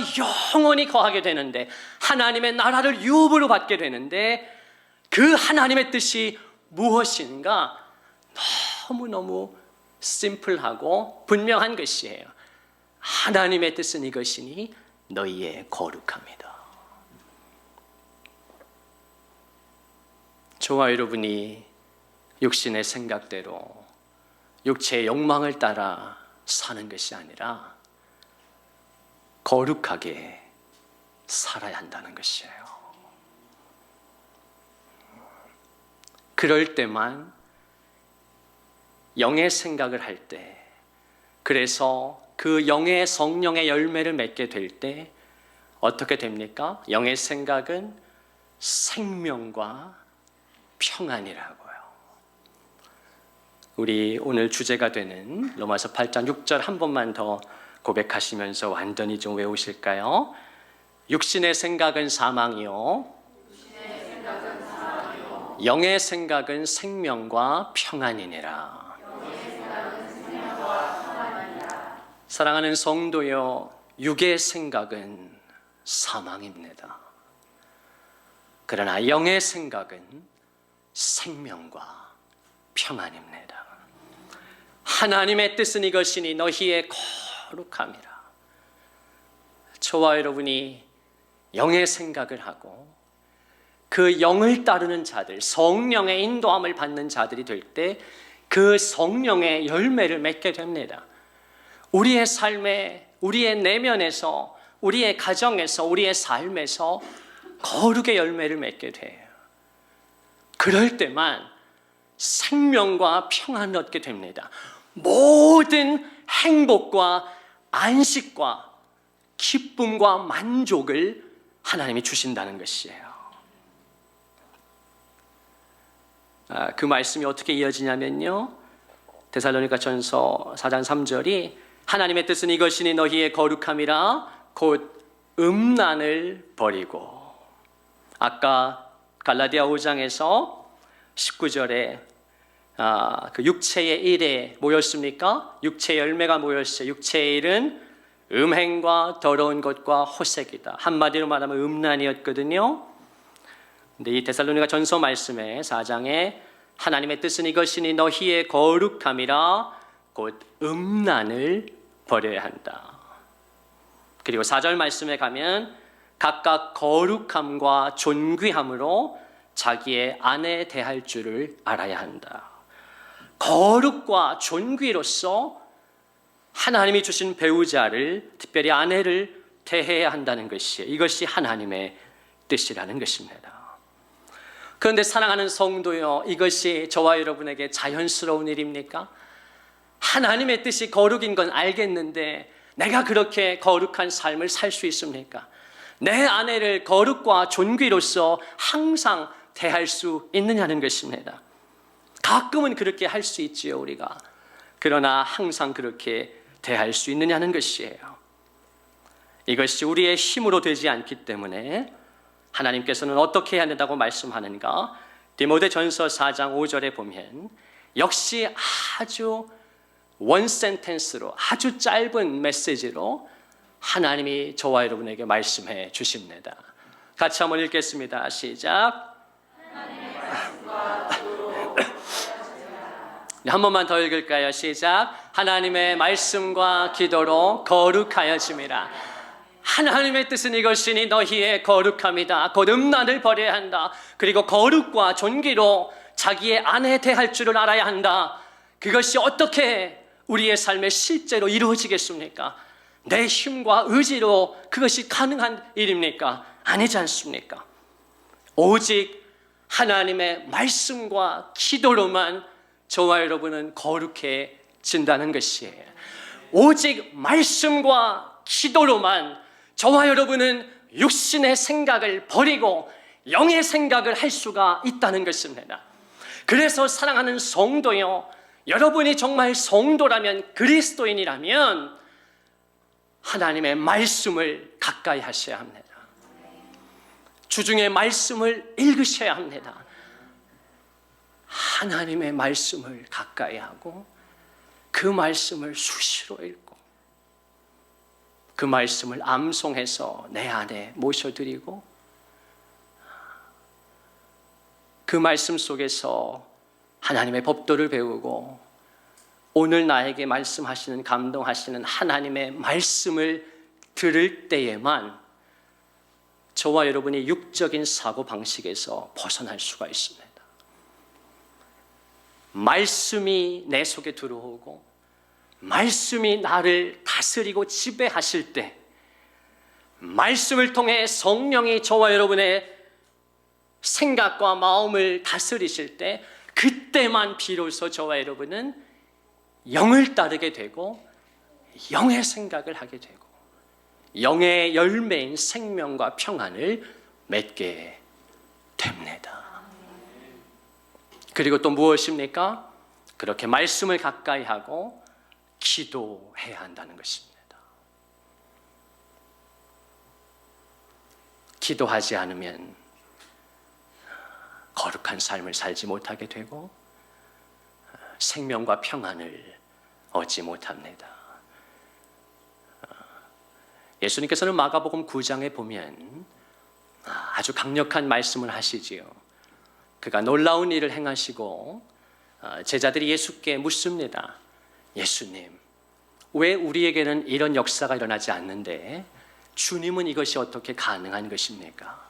영원히 거하게 되는데, 하나님의 나라를 유업으로 받게 되는데, 그 하나님의 뜻이 무엇인가? 너무너무 심플하고 분명한 것이에요. 하나님의 뜻은 이것이니 너희의 거룩함이다. 저와 여러분이 육신의 생각대로 육체의 욕망을 따라 사는 것이 아니라 거룩하게 살아야 한다는 것이에요. 그럴 때만 영의 생각을 할 때, 그래서 그 영의 성령의 열매를 맺게 될 때 어떻게 됩니까? 영의 생각은 생명과 평안이라고요. 우리 오늘 주제가 되는 로마서 8장 6절 한 번만 더 고백하시면서 완전히 좀 외우실까요? 육신의 생각은 사망이요, 영의 생각은 생명과 평안이니라. 사랑하는 성도여, 육의 생각은 사망입니다. 그러나 영의 생각은 생명과 평안입니다. 하나님의 뜻은 이것이니 너희의 거룩함이라. 저와 여러분이 영의 생각을 하고 그 영을 따르는 자들, 성령의 인도함을 받는 자들이 될 때 그 성령의 열매를 맺게 됩니다. 우리의 삶에, 우리의 내면에서, 우리의 가정에서, 우리의 삶에서 거룩의 열매를 맺게 돼요. 그럴 때만 생명과 평안을 얻게 됩니다. 모든 행복과 안식과 기쁨과 만족을 하나님이 주신다는 것이에요. 그 말씀이 어떻게 이어지냐면요, 데살로니가전서 4장 3절이 하나님의 뜻은 이것이니 너희의 거룩함이라 곧 음란을 버리고, 아까 갈라디아 5장에서 19절에 그 육체의 일에 뭐였습니까? 육체의 열매가 뭐였어요? 육체의 일은 음행과 더러운 것과 호색이다. 한마디로 말하면 음란이었거든요. 근데 이 데살로니가 전서 말씀에 4장에 하나님의 뜻은 이것이니 너희의 거룩함이라 곧 음란을 버려야 한다. 그리고 4절 말씀에 가면 각각 거룩함과 존귀함으로 자기의 아내 대할 줄을 알아야 한다. 거룩과 존귀로서 하나님이 주신 배우자를, 특별히 아내를 대해야 한다는 것이에요. 이것이 하나님의 뜻이라는 것입니다. 그런데 사랑하는 성도여, 이것이 저와 여러분에게 자연스러운 일입니까? 하나님의 뜻이 거룩인 건 알겠는데 내가 그렇게 거룩한 삶을 살 수 있습니까? 내 아내를 거룩과 존귀로서 항상 대할 수 있느냐는 것입니다. 가끔은 그렇게 할 수 있지요, 우리가. 그러나 항상 그렇게 대할 수 있느냐는 것이에요. 이것이 우리의 힘으로 되지 않기 때문에 하나님께서는 어떻게 해야 된다고 말씀하는가? 디모데전서 4장 5절에 보면 역시 아주 원 센텐스로, 아주 짧은 메시지로 하나님이 저와 여러분에게 말씀해 주십니다. 같이 한번 읽겠습니다. 시작. 한 번만 더 읽을까요? 시작. 하나님의 말씀과 기도로 거룩하여짐이라. 하나님의 뜻은 이것이니 너희의 거룩함이다. 곧 음란을 버려야 한다. 그리고 거룩과 존귀로 자기의 아내 대할 줄을 알아야 한다. 그것이 어떻게 우리의 삶에 실제로 이루어지겠습니까? 내 힘과 의지로 그것이 가능한 일입니까? 아니지 않습니까? 오직 하나님의 말씀과 기도로만 저와 여러분은 거룩해진다는 것이에요. 오직 말씀과 기도로만 저와 여러분은 육신의 생각을 버리고 영의 생각을 할 수가 있다는 것입니다. 그래서 사랑하는 성도요, 여러분이 정말 성도라면, 그리스도인이라면 하나님의 말씀을 가까이 하셔야 합니다. 주중에 말씀을 읽으셔야 합니다. 하나님의 말씀을 가까이 하고 그 말씀을 수시로 읽고 그 말씀을 암송해서 내 안에 모셔드리고 그 말씀 속에서 하나님의 법도를 배우고 오늘 나에게 말씀하시는, 감동하시는 하나님의 말씀을 들을 때에만 저와 여러분이 육적인 사고방식에서 벗어날 수가 있습니다. 말씀이 내 속에 들어오고 말씀이 나를 다스리고 지배하실 때, 말씀을 통해 성령이 저와 여러분의 생각과 마음을 다스리실 때, 그때만 비로소 저와 여러분은 영을 따르게 되고 영의 생각을 하게 되고 영의 열매인 생명과 평안을 맺게 됩니다. 그리고 또 무엇입니까? 그렇게 말씀을 가까이 하고 기도해야 한다는 것입니다. 기도하지 않으면 거룩한 삶을 살지 못하게 되고 생명과 평안을 얻지 못합니다. 예수님께서는 마가복음 9장에 보면 아주 강력한 말씀을 하시지요. 그가 놀라운 일을 행하시고 제자들이 예수께 묻습니다. 예수님, 왜 우리에게는 이런 역사가 일어나지 않는데 주님은 이것이 어떻게 가능한 것입니까?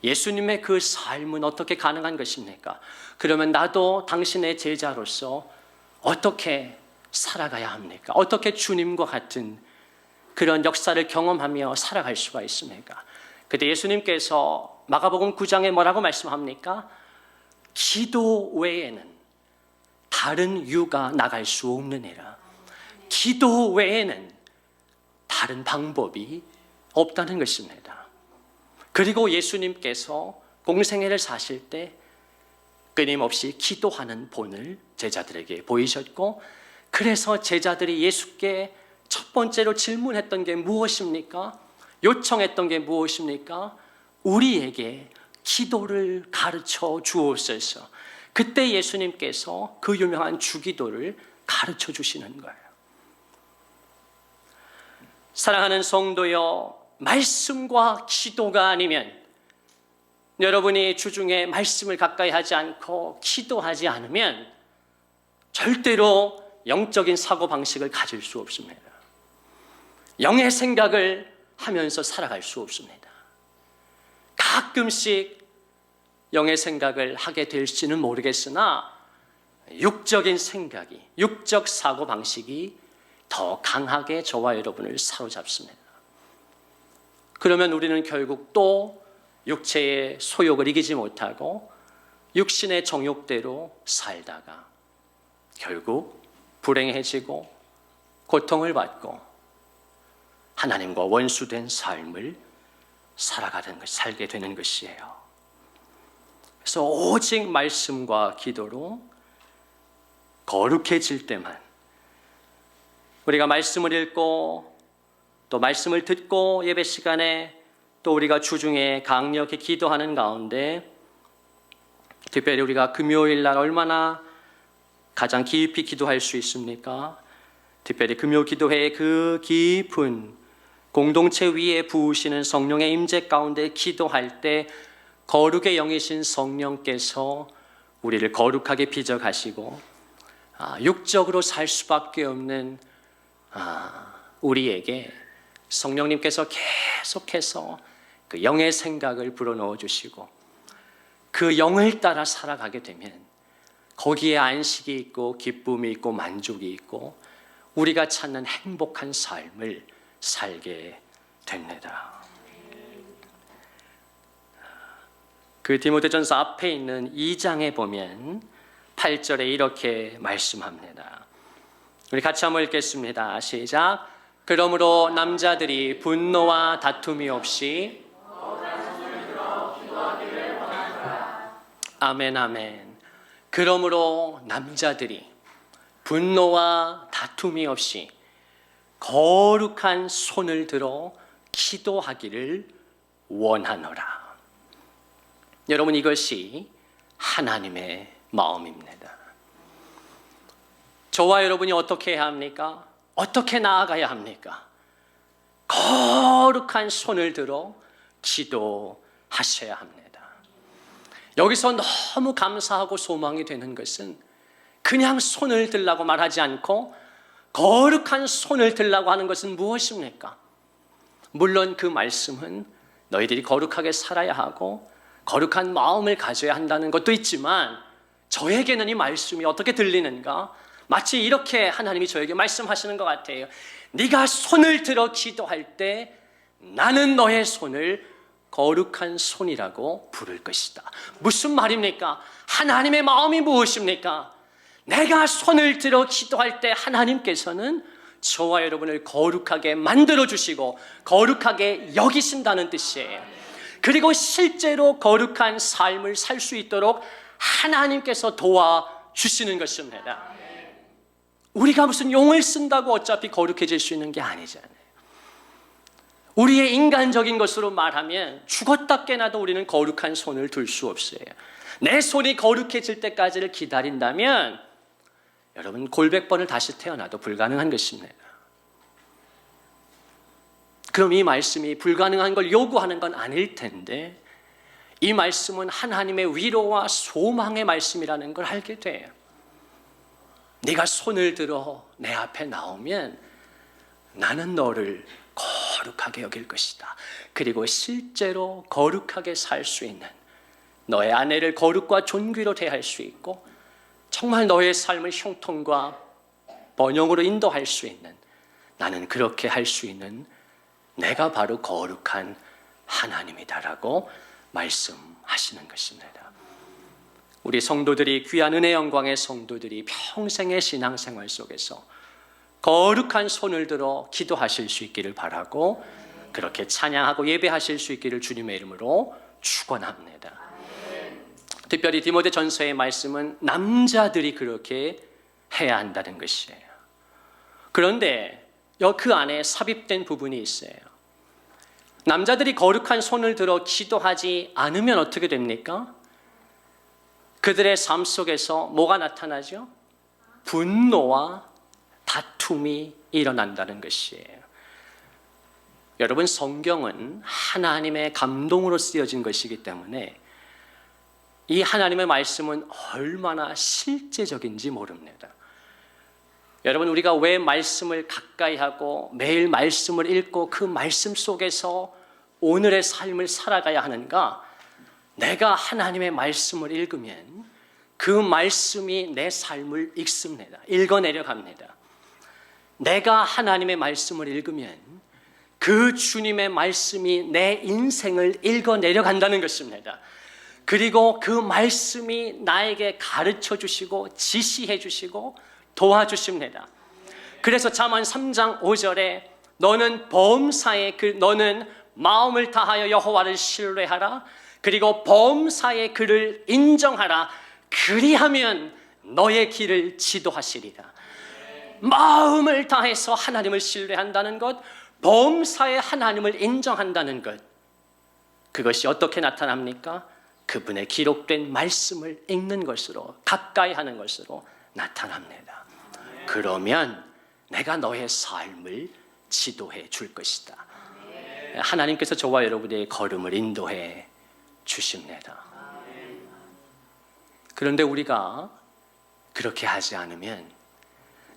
예수님의 그 삶은 어떻게 가능한 것입니까? 그러면 나도 당신의 제자로서 어떻게 살아가야 합니까? 어떻게 주님과 같은 그런 역사를 경험하며 살아갈 수가 있습니까? 그때 예수님께서 마가복음 9장에 뭐라고 말씀합니까? 기도 외에는 다른 유가 나갈 수 없느니라. 기도 외에는 다른 방법이 없다는 것입니다. 그리고 예수님께서 공생애를 사실 때 끊임없이 기도하는 본을 제자들에게 보이셨고, 그래서 제자들이 예수께 첫 번째로 질문했던 게 무엇입니까? 요청했던 게 무엇입니까? 우리에게 기도를 가르쳐 주옵소서. 그때 예수님께서 그 유명한 주기도를 가르쳐 주시는 거예요. 사랑하는 성도여, 말씀과 기도가 아니면, 여러분이 주중에 말씀을 가까이 하지 않고 기도하지 않으면 절대로 영적인 사고방식을 가질 수 없습니다. 영의 생각을 하면서 살아갈 수 없습니다. 가끔씩 영의 생각을 하게 될지는 모르겠으나 육적인 생각이, 육적 사고방식이 더 강하게 저와 여러분을 사로잡습니다. 그러면 우리는 결국 또 육체의 소욕을 이기지 못하고 육신의 정욕대로 살다가 결국 불행해지고 고통을 받고 하나님과 원수된 삶을 살게 되는 것이에요. 그래서 오직 말씀과 기도로 거룩해질 때만, 우리가 말씀을 읽고 또 말씀을 듣고 예배 시간에 또 우리가 주중에 강력히 기도하는 가운데, 특별히 우리가 금요일 날 얼마나 가장 깊이 기도할 수 있습니까? 특별히 금요 기도회의 그 깊은 공동체 위에 부으시는 성령의 임재 가운데 기도할 때 거룩의 영이신 성령께서 우리를 거룩하게 빚어가시고 육적으로 살 수밖에 없는 우리에게 성령님께서 계속해서 그 영의 생각을 불어넣어 주시고 그 영을 따라 살아가게 되면 거기에 안식이 있고 기쁨이 있고 만족이 있고 우리가 찾는 행복한 삶을 살게 됩니다. 그 디모데전서 앞에 있는 2장에 보면 8절에 이렇게 말씀합니다. 우리 같이 한번 읽겠습니다. 시작. 그러므로 남자들이 분노와 다툼이 없이, 아멘 아멘. 그러므로 남자들이 분노와 다툼이 없이 거룩한 손을 들어 기도하기를 원하노라. 여러분, 이것이 하나님의 마음입니다. 저와 여러분이 어떻게 해야 합니까? 어떻게 나아가야 합니까? 거룩한 손을 들어 기도하셔야 합니다. 여기서 너무 감사하고 소망이 되는 것은 그냥 손을 들라고 말하지 않고 거룩한 손을 들라고 하는 것은 무엇입니까? 물론 그 말씀은 너희들이 거룩하게 살아야 하고 거룩한 마음을 가져야 한다는 것도 있지만, 저에게는 이 말씀이 어떻게 들리는가? 마치 이렇게 하나님이 저에게 말씀하시는 것 같아요. 네가 손을 들어 기도할 때 나는 너의 손을 거룩한 손이라고 부를 것이다. 무슨 말입니까? 하나님의 마음이 무엇입니까? 내가 손을 들어 기도할 때 하나님께서는 저와 여러분을 거룩하게 만들어주시고 거룩하게 여기신다는 뜻이에요. 그리고 실제로 거룩한 삶을 살 수 있도록 하나님께서 도와주시는 것입니다. 우리가 무슨 용을 쓴다고 어차피 거룩해질 수 있는 게 아니잖아요. 우리의 인간적인 것으로 말하면 죽었다 깨나도 우리는 거룩한 손을 들 수 없어요. 내 손이 거룩해질 때까지를 기다린다면 여러분, 골백 번을 다시 태어나도 불가능한 것입니다. 그럼 이 말씀이 불가능한 걸 요구하는 건 아닐 텐데 이 말씀은 하나님의 위로와 소망의 말씀이라는 걸 알게 돼요. 네가 손을 들어 내 앞에 나오면 나는 너를 거룩하게 여길 것이다. 그리고 실제로 거룩하게 살 수 있는, 너의 아내를 거룩과 존귀로 대할 수 있고 정말 너의 삶을 형통과 번영으로 인도할 수 있는, 나는 그렇게 할 수 있는 내가 바로 거룩한 하나님이다라고 말씀하시는 것입니다. 우리 성도들이, 귀한 은혜 영광의 성도들이 평생의 신앙생활 속에서 거룩한 손을 들어 기도하실 수 있기를 바라고, 그렇게 찬양하고 예배하실 수 있기를 주님의 이름으로 축원합니다. 특별히 디모데전서의 말씀은 남자들이 그렇게 해야 한다는 것이에요. 그런데 그 안에 삽입된 부분이 있어요. 남자들이 거룩한 손을 들어 기도하지 않으면 어떻게 됩니까? 그들의 삶 속에서 뭐가 나타나죠? 분노와 다툼이 일어난다는 것이에요. 여러분, 성경은 하나님의 감동으로 쓰여진 것이기 때문에 이 하나님의 말씀은 얼마나 실제적인지 모릅니다. 여러분, 우리가 왜 말씀을 가까이 하고 매일 말씀을 읽고 그 말씀 속에서 오늘의 삶을 살아가야 하는가? 내가 하나님의 말씀을 읽으면 그 말씀이 내 삶을 읽습니다. 읽어내려 갑니다. 내가 하나님의 말씀을 읽으면 그 주님의 말씀이 내 인생을 읽어내려 간다는 것입니다. 그리고 그 말씀이 나에게 가르쳐 주시고 지시해 주시고 도와주십니다. 그래서 잠언 3장 5절에 너는 너는 마음을 다하여 여호와를 신뢰하라. 그리고 범사의 그를 인정하라. 그리하면 너의 길을 지도하시리라. 마음을 다해서 하나님을 신뢰한다는 것, 범사의 하나님을 인정한다는 것, 그것이 어떻게 나타납니까? 그분의 기록된 말씀을 읽는 것으로, 가까이 하는 것으로 나타납니다. 그러면 내가 너의 삶을 지도해 줄 것이다. 하나님께서 저와 여러분의 걸음을 인도해 주십니다. 그런데 우리가 그렇게 하지 않으면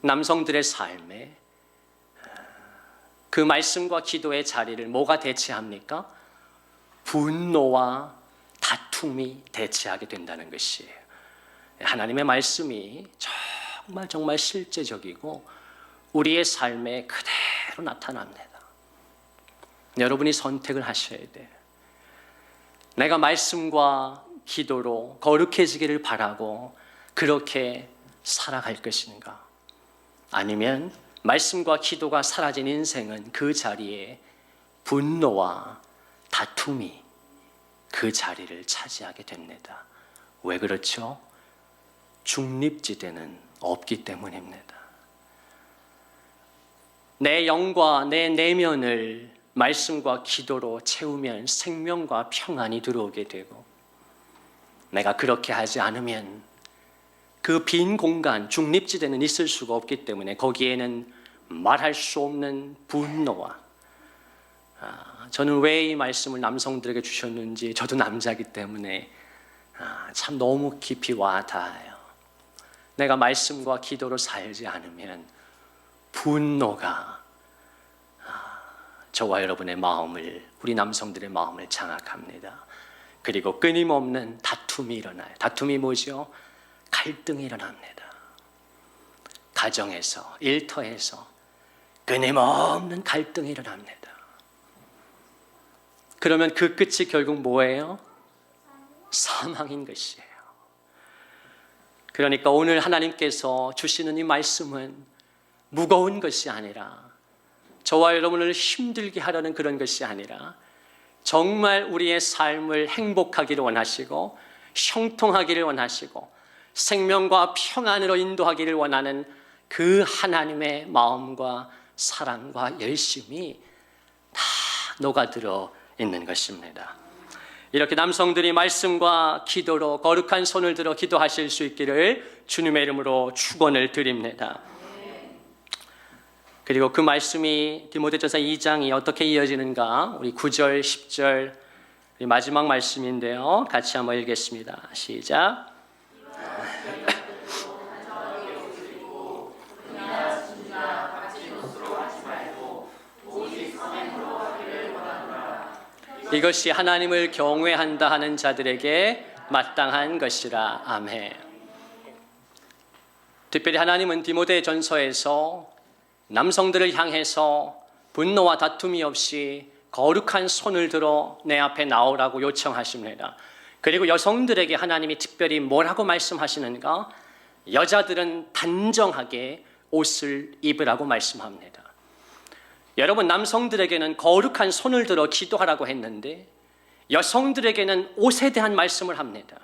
남성들의 삶에 그 말씀과 기도의 자리를 뭐가 대체합니까? 분노와 다툼이 대체하게 된다는 것이에요. 하나님의 말씀이 정말 실제적이고 우리의 삶에 그대로 나타납니다. 여러분이 선택을 하셔야 돼요. 내가 말씀과 기도로 거룩해지기를 바라고 그렇게 살아갈 것인가? 아니면 말씀과 기도가 사라진 인생은 그 자리에 분노와 다툼이 그 자리를 차지하게 됩니다. 왜 그렇죠? 중립지대는 없기 때문입니다. 내 영과 내 내면을 말씀과 기도로 채우면 생명과 평안이 들어오게 되고, 내가 그렇게 하지 않으면 그 빈 공간, 중립지대는 있을 수가 없기 때문에 거기에는 말할 수 없는 분노와, 저는 왜 이 말씀을 남성들에게 주셨는지, 저도 남자이기 때문에 참 너무 깊이 와닿아요. 내가 말씀과 기도로 살지 않으면 분노가 저와 여러분의 마음을, 우리 남성들의 마음을 장악합니다. 그리고 끊임없는 다툼이 일어나요. 다툼이 뭐죠? 갈등이 일어납니다. 가정에서, 일터에서 끊임없는 갈등이 일어납니다. 그러면 그 끝이 결국 뭐예요? 사망인 것이에요. 그러니까 오늘 하나님께서 주시는 이 말씀은 무거운 것이 아니라, 저와 여러분을 힘들게 하려는 그런 것이 아니라, 정말 우리의 삶을 행복하기를 원하시고 형통하기를 원하시고 생명과 평안으로 인도하기를 원하는 그 하나님의 마음과 사랑과 열심이 다 녹아들어 있는 것입니다. 이렇게 남성들이 말씀과 기도로 거룩한 손을 들어 기도하실 수 있기를 주님의 이름으로 축원을 드립니다. 그리고 그 말씀이 디모데전서 2장이 어떻게 이어지는가? 우리 9절, 10절 우리 마지막 말씀인데요. 같이 한번 읽겠습니다. 시작. 이것이 하나님을 경외한다 하는 자들에게 마땅한 것이라. 아멘. 특별히 하나님은 디모데전서에서 남성들을 향해서 분노와 다툼이 없이 거룩한 손을 들어 내 앞에 나오라고 요청하십니다. 그리고 여성들에게 하나님이 특별히 뭐라고 말씀하시는가? 여자들은 단정하게 옷을 입으라고 말씀합니다. 여러분, 남성들에게는 거룩한 손을 들어 기도하라고 했는데 여성들에게는 옷에 대한 말씀을 합니다.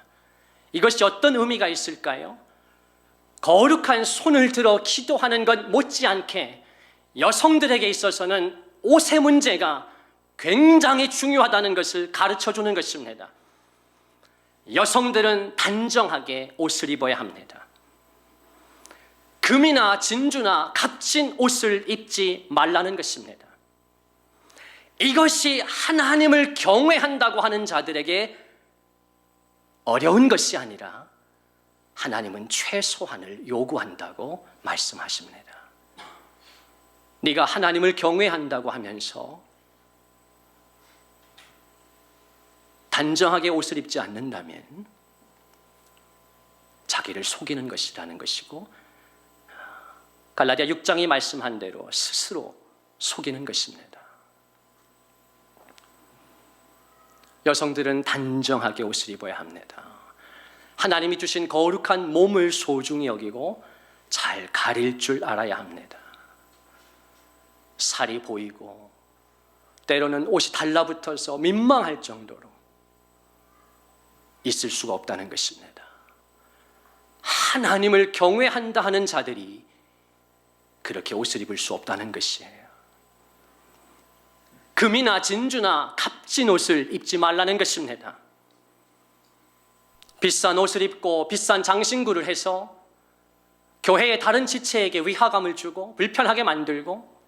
이것이 어떤 의미가 있을까요? 거룩한 손을 들어 기도하는 것 못지않게 여성들에게 있어서는 옷의 문제가 굉장히 중요하다는 것을 가르쳐주는 것입니다. 여성들은 단정하게 옷을 입어야 합니다. 금이나 진주나 값진 옷을 입지 말라는 것입니다. 이것이 하나님을 경외한다고 하는 자들에게 어려운 것이 아니라 하나님은 최소한을 요구한다고 말씀하십니다. 네가 하나님을 경외한다고 하면서 단정하게 옷을 입지 않는다면 자기를 속이는 것이라는 것이고, 갈라디아 6장이 말씀한 대로 스스로 속이는 것입니다. 여성들은 단정하게 옷을 입어야 합니다. 하나님이 주신 거룩한 몸을 소중히 여기고 잘 가릴 줄 알아야 합니다. 살이 보이고 때로는 옷이 달라붙어서 민망할 정도로 있을 수가 없다는 것입니다. 하나님을 경외한다 하는 자들이 그렇게 옷을 입을 수 없다는 것이에요. 금이나 진주나 값진 옷을 입지 말라는 것입니다. 비싼 옷을 입고 비싼 장신구를 해서 교회의 다른 지체에게 위화감을 주고 불편하게 만들고,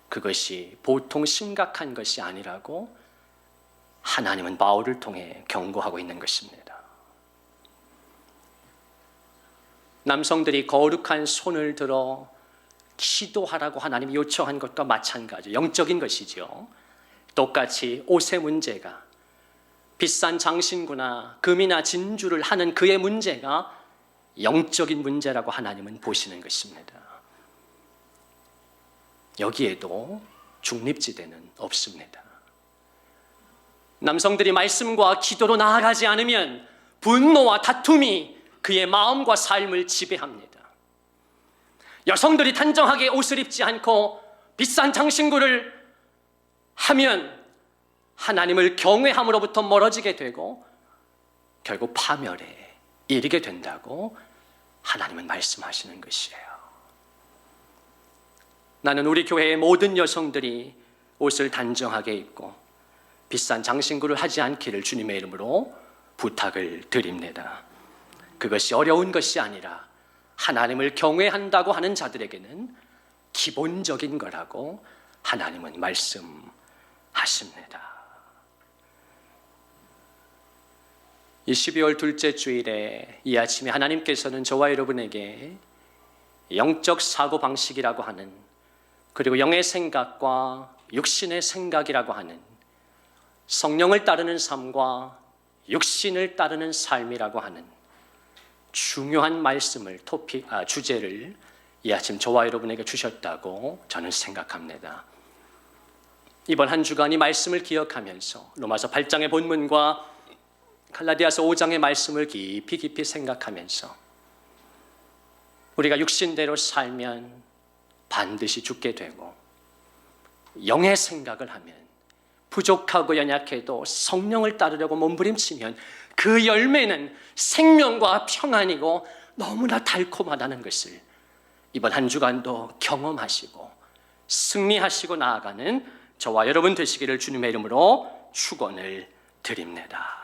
그것이 보통 심각한 것이 아니라고 하나님은 바울을 통해 경고하고 있는 것입니다. 남성들이 거룩한 손을 들어 기도하라고 하나님이 요청한 것과 마찬가지, 영적인 것이죠. 똑같이 옷의 문제가, 비싼 장신구나 금이나 진주를 하는 그의 문제가 영적인 문제라고 하나님은 보시는 것입니다. 여기에도 중립지대는 없습니다. 남성들이 말씀과 기도로 나아가지 않으면 분노와 다툼이 그의 마음과 삶을 지배합니다. 여성들이 단정하게 옷을 입지 않고 비싼 장신구를 하면 하나님을 경외함으로부터 멀어지게 되고 결국 파멸에 이르게 된다고 하나님은 말씀하시는 것이에요. 나는 우리 교회의 모든 여성들이 옷을 단정하게 입고 비싼 장신구를 하지 않기를 주님의 이름으로 부탁을 드립니다. 그것이 어려운 것이 아니라 하나님을 경외한다고 하는 자들에게는 기본적인 거라고 하나님은 말씀하십니다. 이 12월 둘째 주일에 이 아침에 하나님께서는 저와 여러분에게 영적 사고방식이라고 하는, 그리고 영의 생각과 육신의 생각이라고 하는, 성령을 따르는 삶과 육신을 따르는 삶이라고 하는 중요한 말씀을 주제를 이 아침 저와 여러분에게 주셨다고 저는 생각합니다. 이번 한 주간 이 말씀을 기억하면서 로마서 8장의 본문과 갈라디아서 5장의 말씀을 깊이 생각하면서 우리가 육신대로 살면 반드시 죽게 되고, 영의 생각을 하면 부족하고 연약해도 성령을 따르려고 몸부림치면 그 열매는 생명과 평안이고 너무나 달콤하다는 것을 이번 한 주간도 경험하시고 승리하시고 나아가는 저와 여러분 되시기를 주님의 이름으로 축원을 드립니다.